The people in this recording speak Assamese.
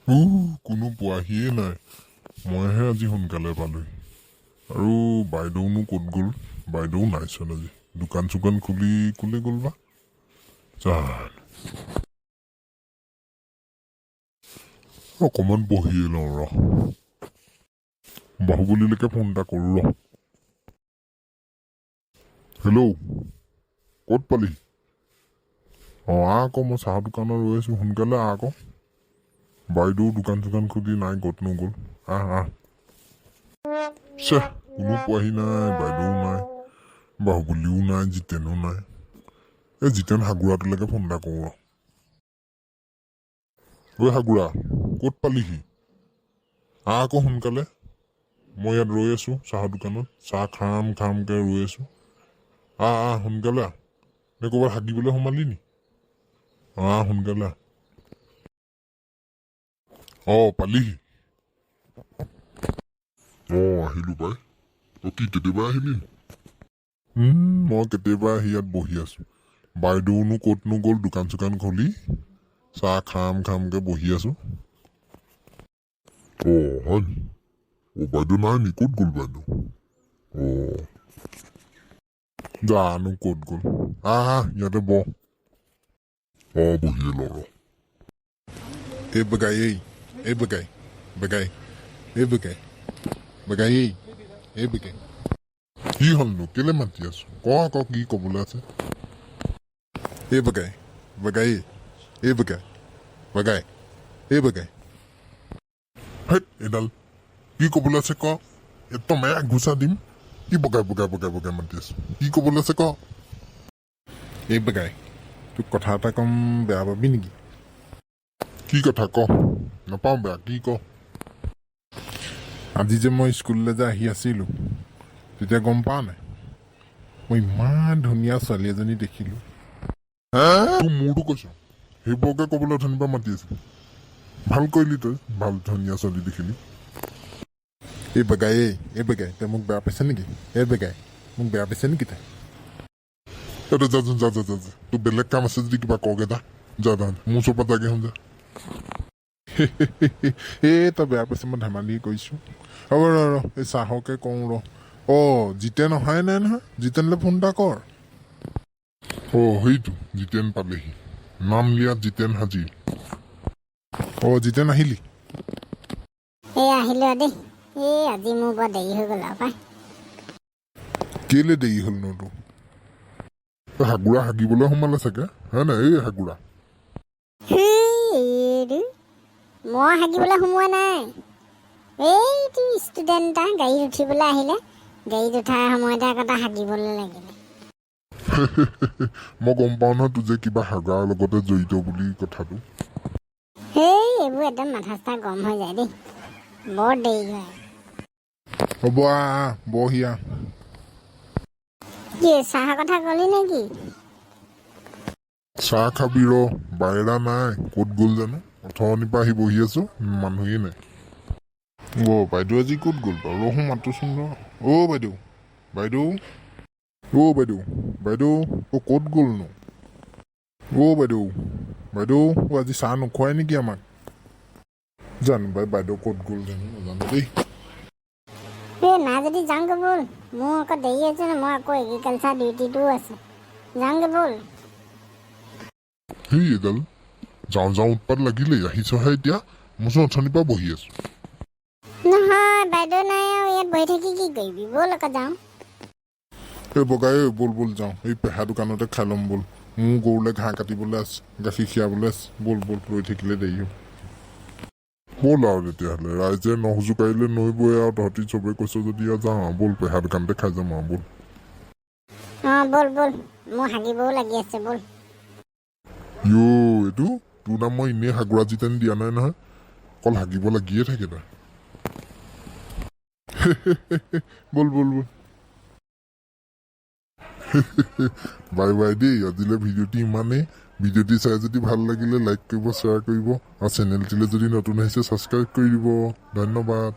কোনো পোৱাহিয়ে নাই মইহে আজি সোনকালে পালোহি আৰু বাইদেউনো ক'ত গ'ল বাইদেউ নাইচোন আজি দোকান চোকান খুলি কোনে গ'ল বা জান অকণমান বহিয়ে লওঁ ৰ বাহুবলীলৈকে ফোন এটা কৰোঁ ৰ হেল্ল' ক'ত পালি আকৌ মই চাহ দোকানত ৰৈ আছোঁ সোনকালে আকৌ বাইদেউ দোকান চোকান খুলি নাই ক'ত নগ'ল চেহ কোনো পোৱাহি নাই বাইদেউ নাই বাহুবলীও নাই জিতেনো নাই এই জিতেন হাগুৰাটোলৈকে ফোন এটা কৰোঁ ঐ হাগুৰা ক'ত পালিহি আকৌ সোনকালে মই ইয়াত ৰৈ আছোঁ চাহৰ দোকানত চাহ খামকৈ ৰৈ আছোঁ সোনকালে নে ক'ৰবাত হাগিবলৈ সোমালি নি সোনকালে পালিহি আহিলোঁ পাই কি কেতিয়াবা আহিলি মই কেতিয়াবা আহি ইয়াত বহি আছোঁ বাইদেউনো ক'তনো গ'ল দোকান চোকান খুলি চাহ খামকৈ বহি আছোঁ হয় নি বাইদেউ নাই নি ক'ত গ'ল বাইদেউ জানো ক'ত গ'ল ইয়াতে বহিয়ে ল এই বেগাই এই বেগাই কি হ'লনো কেলে মাতি আছো আকৌ কি ক'বলৈ আছে এই বেগাই এডাল কি ক'বলৈ আছে ক একদম ঘোচা দিম কি বগাই মাতি আছো কি ক'বলৈ আছে ক এই বেগাই তোক কথা এটা কম বেয়া পাবি নেকি কি কথা ক নাপাওঁ বেয়া কি ক আজি যে মই স্কুললৈ যে আহি আছিলোঁ তেতিয়া গম পাৱ নাই মই ইমান ধুনীয়া ছোৱালী এজনী দেখিলোঁ মোৰতো কৈছ সেইবোৰকে ক'বলৈ অথনিৰ পৰা মাতি আছিলো ভাল কৰিলি তই ভাল ধুনীয়া ছোৱালী দেখিলি এই বেগাই তই মোক বেয়া পাইছে নেকি এই বেগাই মোক বেয়া পাইছে নেকি তই যা তোৰ বেলেগ কাম আছে যদি কিবা কওঁগে যা মোৰ ওচৰৰ পৰা যাগে হম যা তই বেয়া পাইছে মই ধেমালি কৰিছোঁ হ'ব ৰ এই চাহকে কওঁ ৰ জিতেন অহাই নাই নহয় জিতেনলৈ ফোন এটা কৰ সেইটো জিতেন পালেহি নাম লিয়াত জিতেন হাজিৰ জিতেন আহিলি আহিলো দেই আজি মোৰ বৰ দেৰি হৈ গ'ল পাই কেলে দেৰি হ'ল ন তোৰ হাগুৰা হাগিবলৈ সোমালে চাগে হয় নাই এই হাগুৰা মই হাগিবলৈ সোমোৱা নাই এইটো ষ্টুডেণ্ট এটা গাড়ীত উঠিবলৈ আহিলে গাড়ীত উঠাৰ সময়তে আকৌ হাগিবলৈ লাগিলে মই গম পাওঁ নহয় তোৰ যে কিবা হাগাৰ লগতে জড়িত বুলি কথাটো এইবোৰ একদম মাথা চাথা গৰম হৈ যায় দেই বৰ দেৰি হয় হ'ব বহিয়া কি চাহৰ কথা ক'লি নেকি চাহ খাবি ৰ বাহিৰা নাই ক'ত গ'ল জানো অথনিৰ পৰা আহি বহি আছো মানুহেই নাই বাইদেউ আজি ক'ত গ'ল বাৰু ৰহো মাতোচোন ৰ বাইদেউ ক'ত গ'লনো বাইদেউ আজি চাহ নোখোৱাই নেকি আমাক জানো বাইদেউ ক'ত গ'ল জানো নাজানো দেই নাই যদি যাওঁগৈ ব'ল মোৰ আকৌ দেৰি হৈছে ন মই আকৌ এগ্ৰিকালচাৰ ডিউটিটোও আছে যাওঁগৈ ব'ল এডাল যাওঁ উৎপাত লাগিলেই আহিছহে এতিয়া মোৰ অথনিৰ পৰা বহি আছো নহয় বাইদেউ নাই আৰু ইয়াত বহি থাকি কি কৰিবি ব'ল আকৌ যাওঁ বগাই ব'ল যাওঁ এই পেহা দোকানতে খাই ল'ম ব'ল মোৰ গৰুলে ঘাঁহ কাটিবলৈ আছে গাখীৰ খীৰাবলৈ আছে ব'ল ৰৈ থাকিলে দেৰি হ'ব ব'ল আৰু তেতিয়াহ'লে ৰাইজে নজোকাৰিলে নৈ বৈ আৰু তহঁতি চবেই কৈছ যদি যাওঁ ব'ল পেহা দোকানতে খাই যাম আৰু ব'ল মোৰ হাগিবও লাগি আছে ব'ল এইটো তোৰ নাম মই এনেই হাগুৰা জিতেন দিয়া নাই নহয় অকল হাগিব লাগিয়ে থাকে তই ব'ল বাই দেই আজিলৈ ভিডিঅ'টি ইমানেই ভিডিঅ'টি চাই যদি ভাল লাগিলে লাইক কৰিব শ্বেয়াৰ কৰিব আৰু চেনেলটিলৈ যদি নতুন আহিছে ছাবস্ক্ৰাইব কৰি দিব ধন্যবাদ